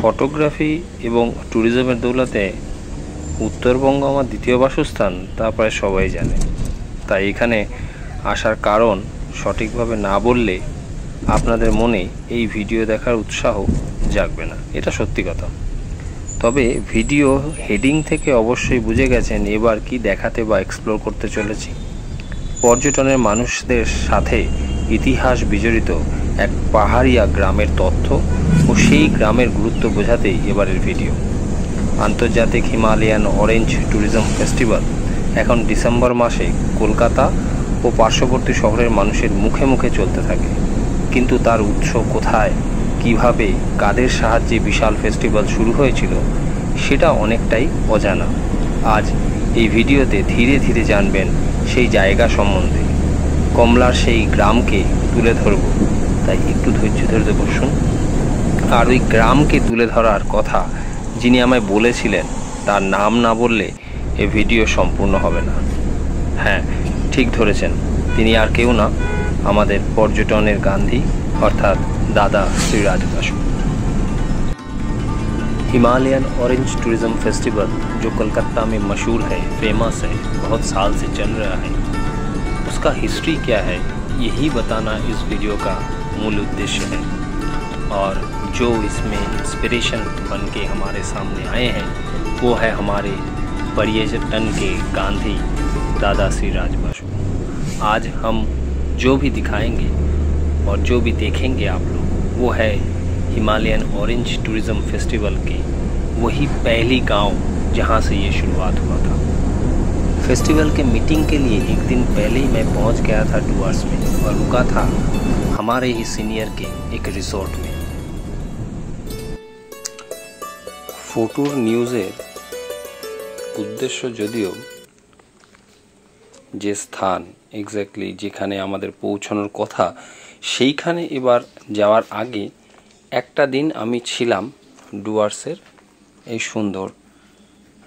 Photography এবং ট্যুরিজমের দৌলতে উত্তরবঙ্গ আমার দ্বিতীয় বাসস্থান তা প্রায় সবাই জানে। তাই এখানে আসার কারণ সঠিকভাবে না বললে আপনাদের মনে এই ভিডিও দেখার উৎসাহ জাগবে না, এটা সত্যি কথা। তবে ভিডিও হেডিং থেকে অবশ্যই বুঝে গেছেন এবার কি দেখাতে বা এক্সপ্লোর করতে চলেছি। পর্যটনের মানুষদের সাথে ইতিহাস বিজড়িত এক পাহাড়িয়া গ্রামের তথ্য ও সেই গ্রামের গুরুত্ব বোঝাতেই এবারের ভিডিও। আন্তর্জাতিক হিমালয়ান অরেঞ্জ ট্যুরিজম ফেস্টিভ্যাল এখন ডিসেম্বর মাসে কলকাতা ও পার্শ্ববর্তী শহরের মানুষের মুখে মুখে চলতে থাকে, কিন্তু তার উৎস কোথায়, কিভাবে, কাদের সাহায্যে বিশাল ফেস্টিভ্যাল শুরু হয়েছিল সেটা অনেকটাই অজানা। আজ এই ভিডিওতে ধীরে ধীরে জানবেন সেই জায়গা সম্বন্ধে, কমলার সেই গ্রামকে তুলে ধরব, তাই একটু ধৈর্য ধরে বসুন। আর ওই গ্রামকে তুলে ধরার কথা যিনি আমায় বলেছিলেন তার নাম না বললে এই ভিডিও সম্পূর্ণ হবে না। হ্যাঁ, ঠিক ধরেছেন, তিনি আর কেউ না, আমাদের পর্যটনের গান্ধী अर्थात दादा Shriraj Basu. Himalayan orange tourism festival जो कोलकाता में मशहूर है, फेमस है, बहुत साल से चल रहा है, उसका हिस्ट्री क्या है यही बताना इस वीडियो का मूल उद्देश्य है। और जो इसमें इंस्पिरेशन बन के हमारे सामने आए हैं वो है हमारे पर्यटन के गांधी दादा श्रीराज बसु। आज हम जो भी दिखाएंगे और जो भी देखेंगे आप लोग वो है हिमालयन ऑरेंज टूरिज्म फेस्टिवल की वही पहली गांव जहां से ये शुरुआत हुआ था। फेस्टिवल के मीटिंग के लिए एक दिन पहले ही मैं पहुंच गया था डुअर्स में और रुका था हमारे ही सीनियर के एक रिसोर्ट में। फोटोर न्यूज़ेर उद्देश्य যদিও যে স্থান এক্স্যাক্টলি যেখানে আমাদের পৌঁছানোর কথা সেইখানে এবার যাওয়ার আগে একটা দিন আমি ছিলাম ডুয়ার্সের এই সুন্দর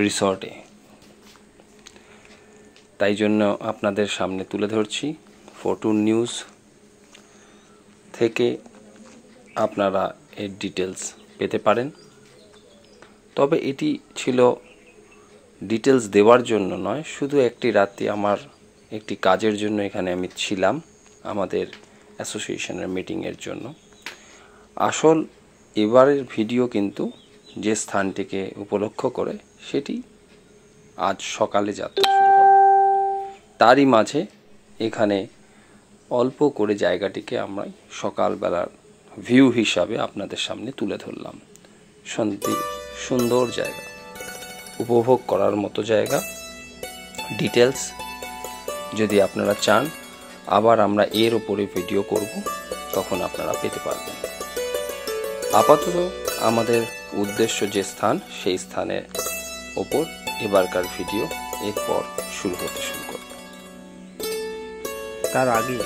রিসর্টে, তাই জন্য আপনাদের সামনে তুলে ধরছি। ফটো নিউজ থেকে আপনারা এর ডিটেলস পেতে পারেন, তবে এটি ছিল ডিটেলস দেওয়ার জন্য নয়, শুধু একটি রাতে আমার একটি কাজের জন্য এখানে আমি ছিলাম, আমাদের অ্যাসোসিয়েশনের মিটিংয়ের জন্য। আসল এবারের ভিডিও কিন্তু যে স্থানটিকে উপলক্ষ করে সেটি আজ সকালে যাত্রা শুরু হবে। তারই মাঝে এখানে অল্প করে জায়গাটিকে আমরা সকালবেলার ভিউ হিসাবে আপনাদের সামনে তুলে ধরলাম। সুন্দর জায়গা, উপভোগ করার মতো জায়গা। ডিটেলস যদি আপনারা চান আবার আমরা এর উপরে ভিডিও করব, তখন আপনারা পেতে পারবেন। আপাতত আমাদের উদ্দেশ্য যে স্থান সেই স্থানের ওপর এবারকার ভিডিও এরপর শুরু করবে। তার আগে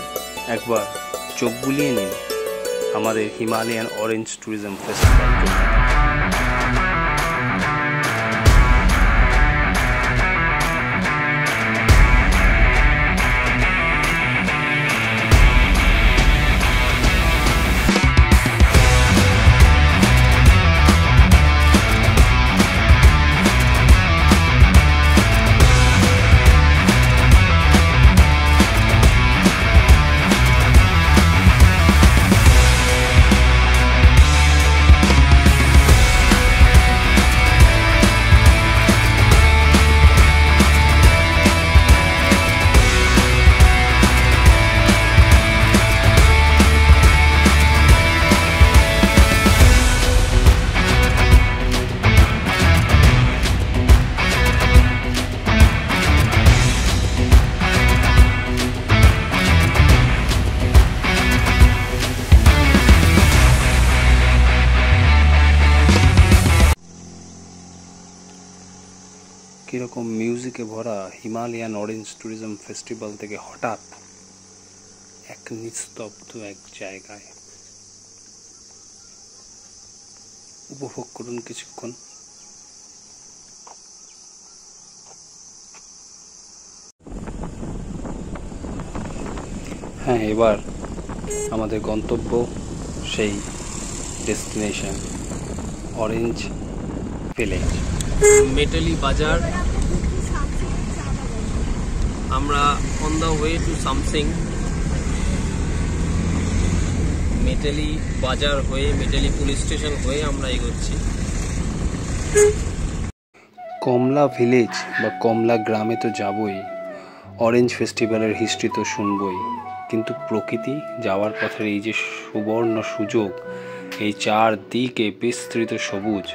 একবার চোখ বুলিয়ে নিন আমাদের হিমালয়ান অরেঞ্জ ট্যুরিজম ফেস্টিভ্যাল। কীরকম মিউজিকে ভরা হিমালয়ান অরেঞ্জ ট্যুরিজম ফেস্টিভ্যাল থেকে হঠাৎ এক নিস্তব্ধ এক জায়গায় উপভোগ করুন কিছুক্ষণ। হ্যাঁ, এবার আমাদের গন্তব্য সেই destination orange village. Metali Bazar, আমরা on the way to Samsing. Metali Bazar হয়ে, মেটালি পুলিশ স্টেশন হয়ে আমরা এগোচ্ছি। কমলা ভিলেজ বা কমলা গ্রামে তো যাবই, অরেঞ্জ ফেস্টিভ্যালের হিস্ট্রি তো শুনবই, কিন্তু প্রকৃতি যাওয়ার পথের এই যে সুবর্ণ সুযোগ, এই চারদিকে বিস্তৃত সবুজ,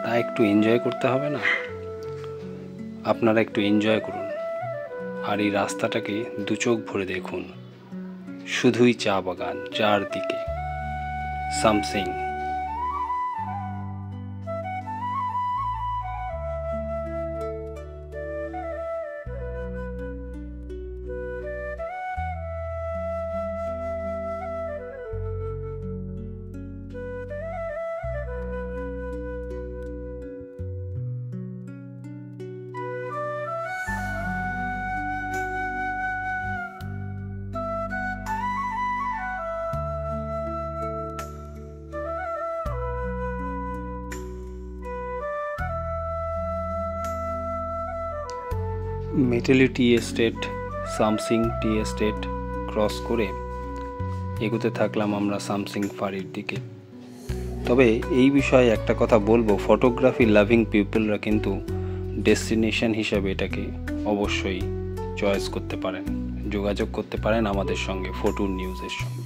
তা একটু এনজয় করতে হবে না? আপনারা একটু এনজয় করুন আর এই রাস্তাটাকে দু চোখ ভরে দেখুন, শুধুই চা বাগান চারদিকে। Samsing. Metali tea estate, Samsing tea estate cross করে এগোতে থাকলাম আমরা সামসিং ফাঁড়ির দিকে। তবে এই বিষয়ে একটা কথা বলবো, ফটোগ্রাফি লাভিং পিপলরা কিন্তু ডেস্টিনেশন হিসাবে এটাকে অবশ্যই চয়েস করতে পারেন, যোগাযোগ করতে পারেন আমাদের সঙ্গে, ফটোর নিউজের সঙ্গে।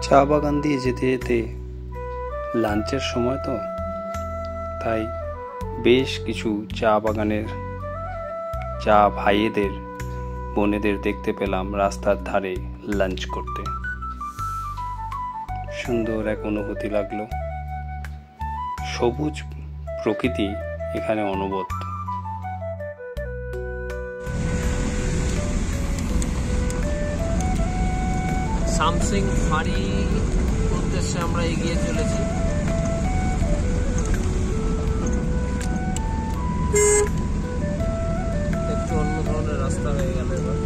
চা বাগান দিয়ে যেতে যেতে লাঞ্চের সময় তো, তাই বেশ কিছু চা বাগানের চা ভাইয়েদের বোনেদের দেখতে পেলাম রাস্তার ধারে লাঞ্চ করতে। সুন্দর এক অনুভূতি লাগলো, সবুজ প্রকৃতি এখানে অনবদ্য। সামসিং ফাঁড়ি উদ্দেশ্যে আমরা এগিয়ে চলেছি। একটু অন্য ধরনের রাস্তা হয়ে গেল এবার।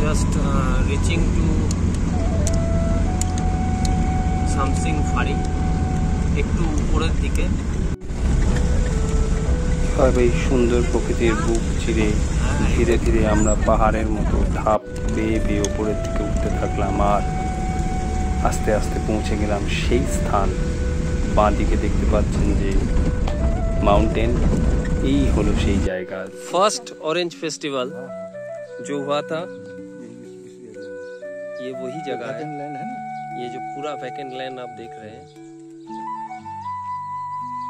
জাস্ট রিচিং টু সামসিং ফাঁড়ি, একটু উপরের দিকে। এই সুন্দর প্রকৃতির বুক চিরে ধীরে ধীরে আমরা পাহাড়ের মতো ধাপ বেয়ে বেয়ে ওপরের দিকে উঠতে থাকলাম, আর আস্তে আস্তে পৌঁছে গেলাম সেই স্থান। বাঁ দিকে দেখতে পাচ্ছেন যে माउंटेन, यही हलो সেই জায়গা। फर्स्ट ऑरेंज फेस्टिवल जो हुआ था, ये वही जगह है। ये जो पूरा वैकेंट लैंड आप देख रहे हैं,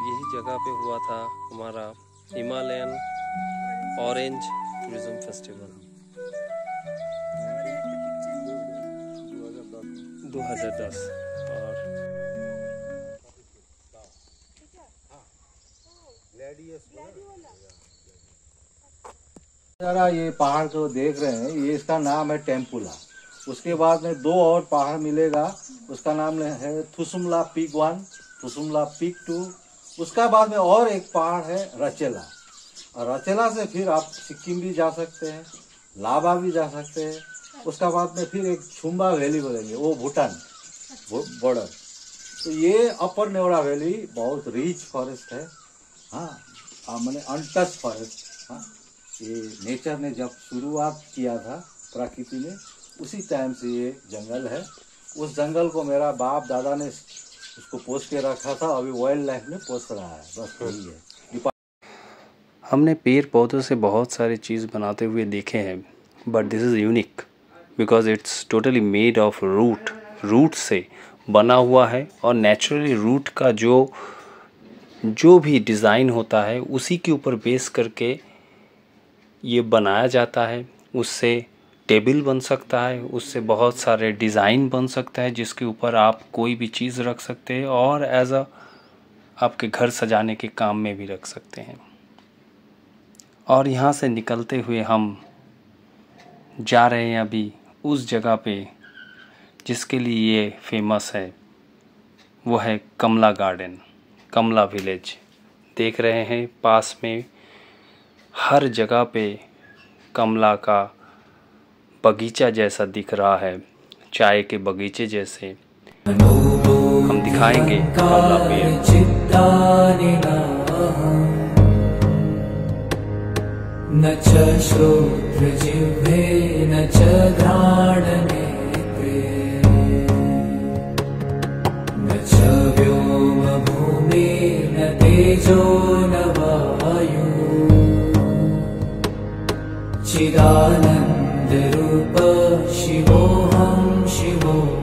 यही जगह पे हुआ था हमारा हिमालयन ऑरेंज टूरिज्म फेस्टिवल 2010। और जरा ये पहाड़ जो देख रहे हैं, ये इसका नाम है टेम्पुला। उसके बाद में दो और पहाड़ मिलेगा, उसका नाम है थुसुमला पीक 1, थुसुमला पीक 2। उसका बाद में और एक पहाड़ है रचेला, और रचेला से फिर आप सिक्किम भी जा सकते हैं, लाबा भी जा सकते हैं। उसका बाद में फिर एक छुम्बा वैली बोलेंगे, वो भूटान बॉर्डर। तो ये अपर नेवड़ा वैली बहुत रिच फॉरेस्ट है, हाँ, मैंने अनटच फॉरेस्ट। हाँ, ये नेचर ने जब शुरुआत किया था प्रकृति ने, उसी टाइम से ये जंगल है। उस जंगल को मेरा बाप दादा ने उसको पोस के रखा था, अभी वाइल्ड लाइफ में पोस रहा है, बस यही है। हमने पेड़ पौधों से बहुत सारी चीज़ बनाते हुए देखे हैं, but this is unique because it's totally made of root से बना हुआ है। और नेचुरली रूट का जो भी डिज़ाइन होता है उसी के ऊपर बेस करके ये बनाया जाता है। उससे टेबल बन सकता है, उससे बहुत सारे डिज़ाइन बन सकता है जिसके ऊपर आप कोई भी चीज़ रख सकते हैं और एज अ आपके घर सजाने के काम में भी रख सकते हैं। और यहाँ से निकलते हुए हम जा रहे हैं अभी उस जगह पे जिसके लिए ये फेमस है, वो है कमला गार्डन, कमला विलेज। देख रहे हैं पास में हर जगह पे कमला का बगीचा जैसा दिख रहा है, चाय के बगीचे जैसे। हम दिखाएंगे कमला पेड़। न च श्रोत्रजिह्वे न च घ्राणनेत्रे न च व्योमभूमे न तेजो न वायु चिदानन्दरूप शिवोऽहं शिवोऽहम्।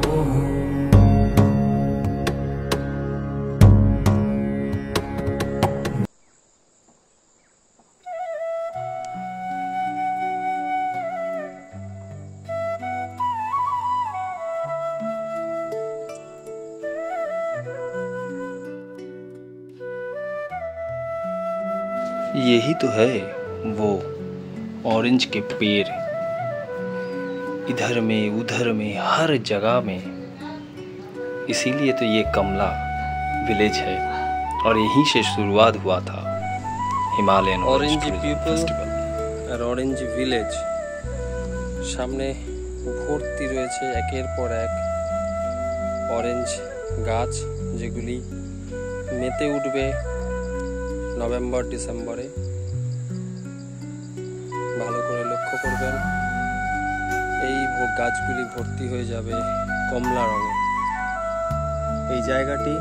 यही तो है वो ऑरेंज के पेड़, इधर में उधर में हर जगह में। इसीलिए तो ये कमला विलेज है और यहीं से शुरुआत हुआ था हिमालयन ऑरेंज फेस्टिवल আর অরেঞ্জ ভিলেজ সামনে ভর্তি রয়েছে একের পর এক অরেঞ্জ গাছ, যেগুলি মেতে উঠবে নভেম্বর ডিসেম্বরে। ভালো করে লক্ষ্য করবেন, এই গাছগুলি ভর্তি হয়ে যাবে কমলা রঙে। এই জায়গাটি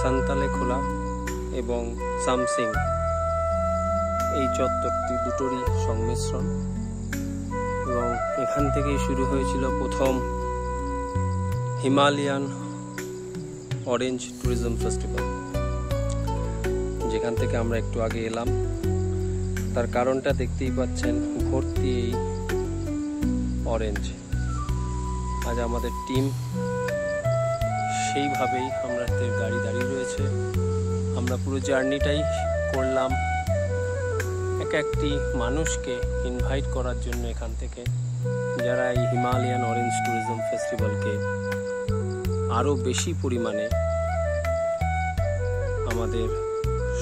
সান্তালে খোলা এবং সামসিং, এই চত্বরটি দুটোরই সংমিশ্রণ এবং এখান থেকেই শুরু হয়েছিল প্রথম হিমালয়ান অরেঞ্জ ট্যুরিজম ফেস্টিভ্যাল, যেখান থেকে আমরা একটু আগে এলাম। তার কারণটা দেখতেই পাচ্ছেন, ভর্তি এই অরেঞ্জ। আজ আমাদের টিম সেইভাবেই আমাদের গাড়ি দাঁড়িয়ে রয়েছে। আমরা পুরো জার্নিটাই করলাম এক একটি মানুষকে ইনভাইট করার জন্য এখান থেকে, যারা এই হিমালয়ান অরেঞ্জ ট্যুরিজম ফেস্টিভ্যালকে আরও বেশি পরিমাণে আমাদের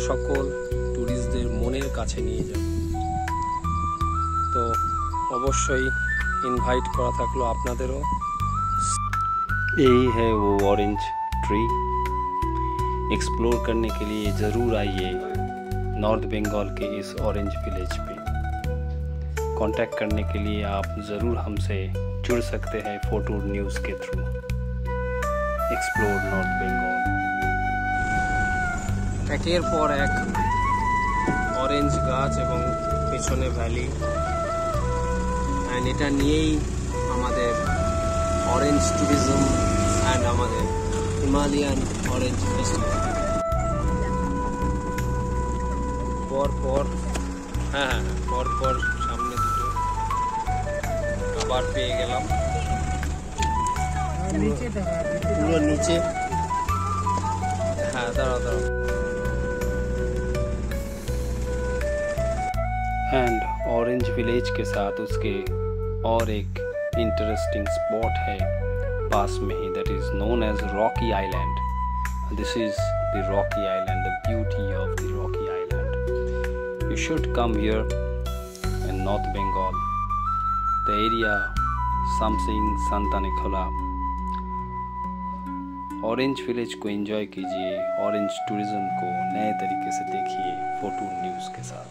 সকল ট্যুরিস্টদের মনের কাছে নিয়ে যাবে। তো অবশ্যই ইনভাইট করা থাকলো আপনাদেরও। यही है वो ऑरेंज ट्री। एक्सप्लोर करने के लिए ज़रूर आइए नॉर्थ बंगाल के इस ऑरेंज विलेज पे। कांटेक्ट करने के लिए आप ज़रूर हमसे जुड़ सकते हैं फोटो न्यूज़ के थ्रू। Explore north Bengal. একের পর এক অরেঞ্জ গাছ এবং পেছনে ভ্যালি, অ্যান্ড এটা নিয়েই আমাদের অরেঞ্জ ট্যুরিজম অ্যান্ড আমাদের হিমালয়ান অরেঞ্জ ফেস্টিভ্যাল। পর পর সামনে দুটো আবার পেয়ে গেলাম, পুরো নিচে। হ্যাঁ, দাঁড়াও। एंड ऑरेंज विलेज के साथ उसके और एक इंटरेस्टिंग स्पॉट है पास में ही, that is known as Rocky Island. This is the Rocky Island, the beauty of the Rocky Island. You should come here in North Bengal, the area Samsing, Santanekhola। Orange village को enjoy कीजिए, orange tourism को नए तरीके से देखिए photo news के साथ।